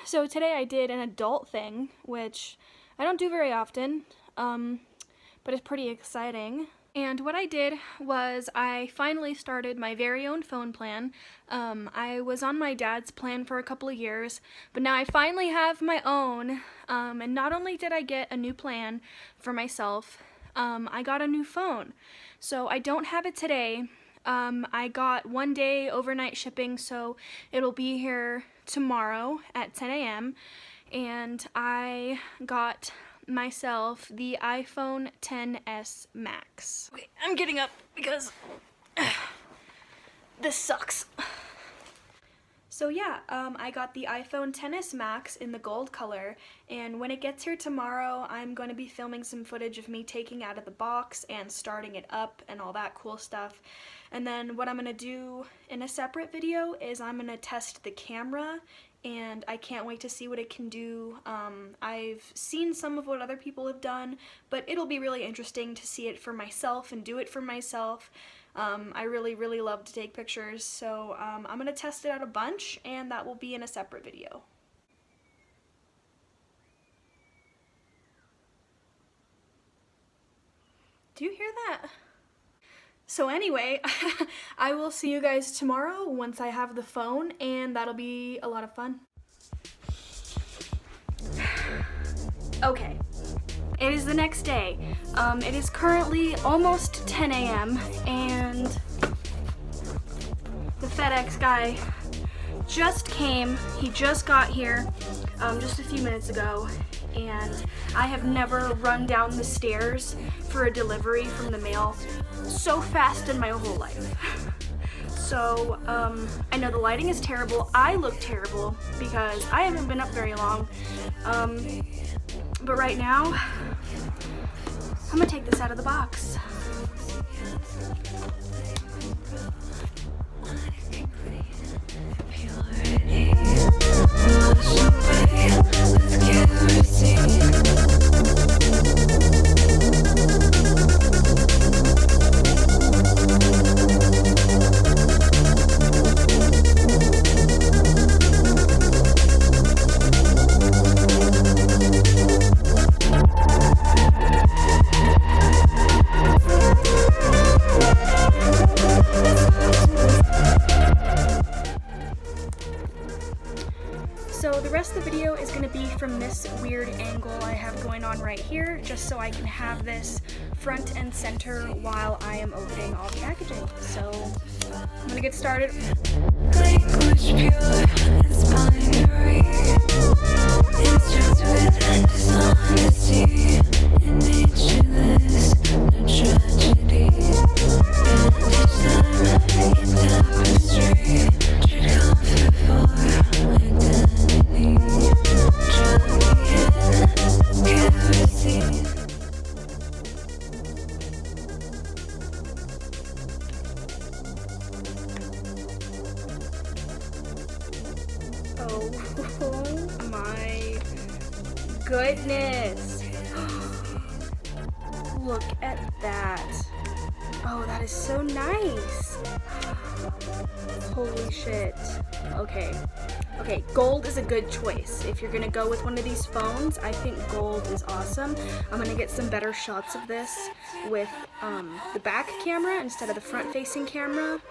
So today I did an adult thing, which I don't do very often, but it's pretty exciting. And what I did was I finally started my very own phone plan. I was on my dad's plan for a couple of years, but now I finally have my own. And not only did I get a new plan for myself, I got a new phone. So I don't have it today. I got 1 day overnight shipping, so it'll be here tomorrow at 10 a.m. And I got myself the iPhone XS Max. Okay, I'm getting up because this sucks. So yeah, I got the iPhone XS Max in the gold color, and when it gets here tomorrow, I'm going to be filming some footage of me taking it out of the box and starting it up and all that cool stuff. And then what I'm going to do in a separate video is I'm going to test the camera, and I can't wait to see what it can do. I've seen some of what other people have done, but it'll be really interesting to see it for myself and do it for myself. I really love to take pictures, so I'm going to test it out a bunch, and that will be in a separate video. Do you hear that? So anyway, I will see you guys tomorrow once I have the phone, and that'll be a lot of fun. Okay. It is the next day. It is currently almost 10 a.m. and the FedEx guy just came. He just got here just a few minutes ago, and I have never run down the stairs for a delivery from the mail so fast in my whole life. So, I know the lighting is terrible. I look terrible because I haven't been up very long. But right now, I'm gonna take this out of the box. So the rest of the video is going to be from this weird angle I have going on right here, just so I can have this front and center while I am opening all the packaging. So I'm going to get started. Language pure is binary. It's just with and dishonesty. In natureless, no tragedy. Bandage them in tapestry. Should comfort for identity. Oh my goodness. Look at that. Oh, that is so nice. Holy shit. Okay, gold is a good choice. If you're gonna go with one of these phones, I think gold is awesome. I'm gonna get some better shots of this with the back camera instead of the front-facing camera.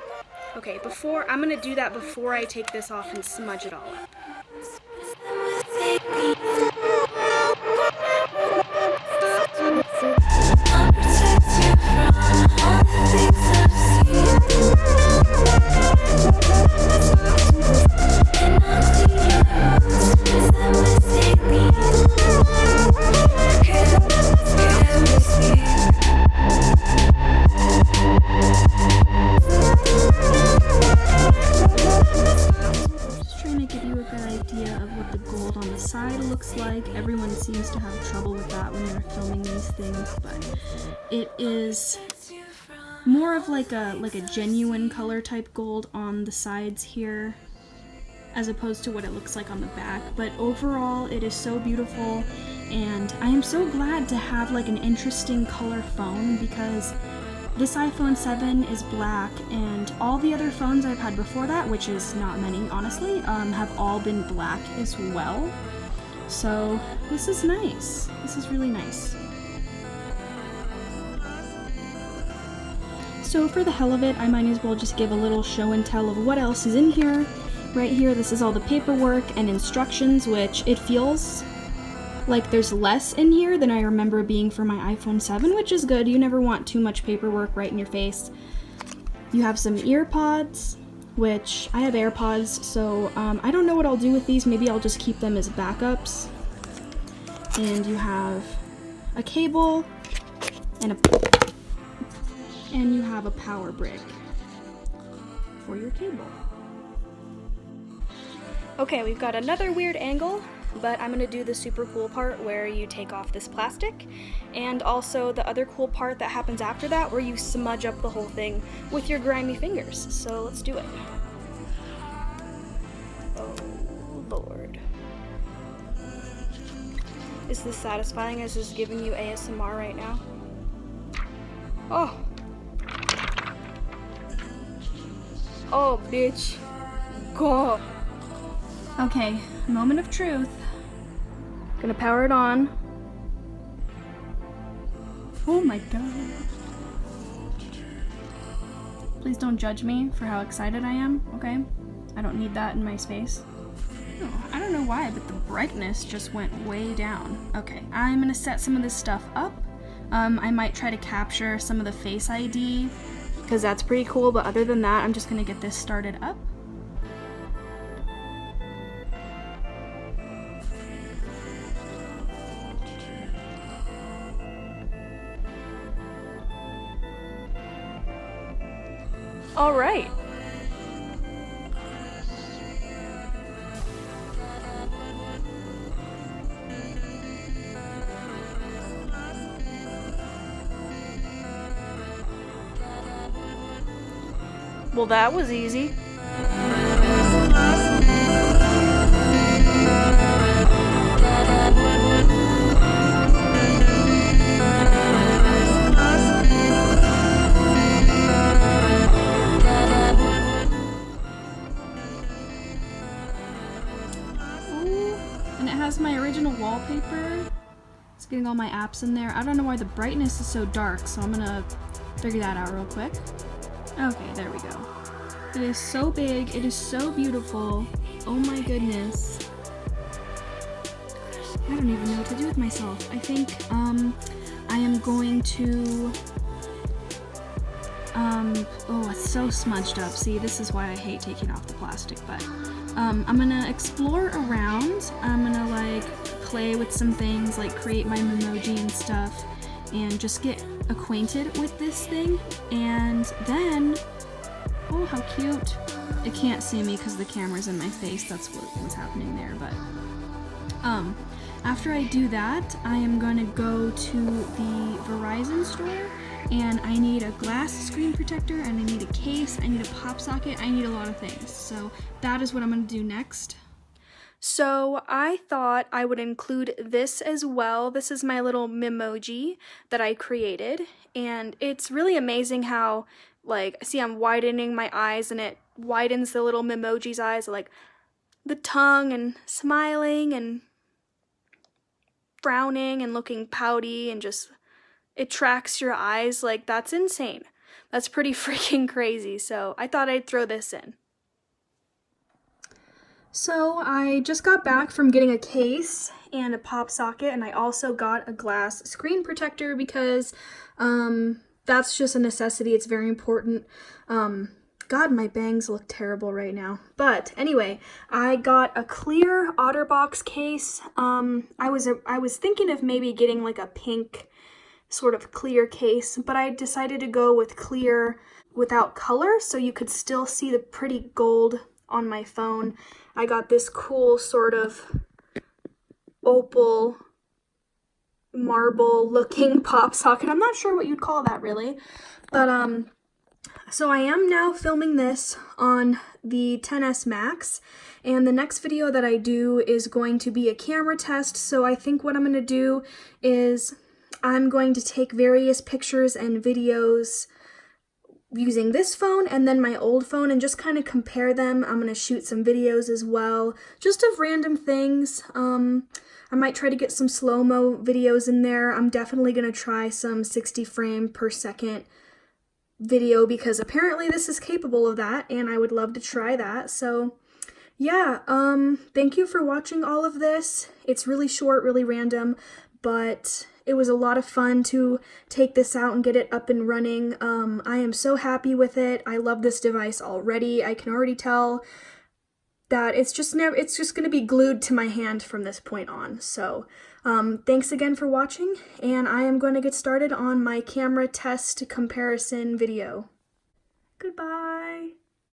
Okay, I'm gonna do that before I take this off and smudge it all up. Looks like everyone seems to have trouble with that when they're filming these things, but it is more of like a genuine color type gold on the sides here as opposed to what it looks like on the back. But overall it is so beautiful, and I am so glad to have like an interesting color phone because This iPhone 7 is black, and all the other phones I've had before that, which is not many honestly, have all been black as well. So this is nice. This is really nice. So for the hell of it, I might as well just give a little show and tell of what else is in here. Right here, this is all the paperwork and instructions, which it feels like there's less in here than I remember being for my iPhone 7, which is good. You never want too much paperwork right in your face. You have some ear pods, which I have AirPods, so I don't know what I'll do with these. Maybe I'll just keep them as backups. And you have a cable and you have a power brick for your cable. Okay, we've got another weird angle, but I'm gonna do the super cool part where you take off this plastic, and also the other cool part that happens after that where you smudge up the whole thing with your grimy fingers. So let's do it. Oh Lord. Is this satisfying as is giving you ASMR right now? Oh. Oh, bitch. God. Okay, moment of truth. Gonna power it on. Oh my god. Please don't judge me for how excited I am, okay? I don't need that in my space. Oh, I don't know why, but the brightness just went way down. Okay, I'm gonna set some of this stuff up. I might try to capture some of the Face ID, because that's pretty cool, but other than that, I'm just gonna get this started up. All right. Well, that was easy. And it has my original wallpaper. It's getting all my apps in there. I don't know why the brightness is so dark, so I'm gonna figure that out real quick. Okay, there we go. It is so big, it is so beautiful. Oh my goodness. I don't even know what to do with myself. I think I am going to oh, it's so smudged up. See, this is why I hate taking off the plastic, but I'm gonna explore around. I'm gonna like play with some things, like create my memoji and stuff, and just get acquainted with this thing. And then, oh, how cute. It can't see me because the camera's in my face. That's what's happening there, but after I do that, I am going to go to the Verizon store, and I need a glass screen protector, and I need a case, I need a pop socket, I need a lot of things. So that is what I'm going to do next. So I thought I would include this as well. This is my little memoji that I created, and it's really amazing how, like, see, I'm widening my eyes and it widens the little memoji's eyes, like the tongue and smiling and frowning and looking pouty, and just it tracks your eyes. Like, that's insane. That's pretty freaking crazy. So I thought I'd throw this in. So I just got back from getting a case and a pop socket, and I also got a glass screen protector because that's just a necessity. It's very important. God, my bangs look terrible right now. But anyway, I got a clear OtterBox case. I was thinking of maybe getting like a pink sort of clear case, but I decided to go with clear without color, so you could still see the pretty gold on my phone. I got this cool sort of opal marble looking pop socket. I'm not sure what you'd call that really, but so I am now filming this on the XS Max, and the next video that I do is going to be a camera test. So I think what I'm going to do is I'm going to take various pictures and videos using this phone and then my old phone and just kind of compare them. I'm going to shoot some videos as well, just of random things. I might try to get some slow-mo videos in there. I'm definitely going to try some 60 frame per second video because apparently this is capable of that and I would love to try that. So yeah, thank you for watching all of this. It's really short, really random, but it was a lot of fun to take this out and get it up and running. I am so happy with it. I love this device already. I can already tell that it's just going to be glued to my hand from this point on. So thanks again for watching, and I am going to get started on my camera test comparison video. Goodbye.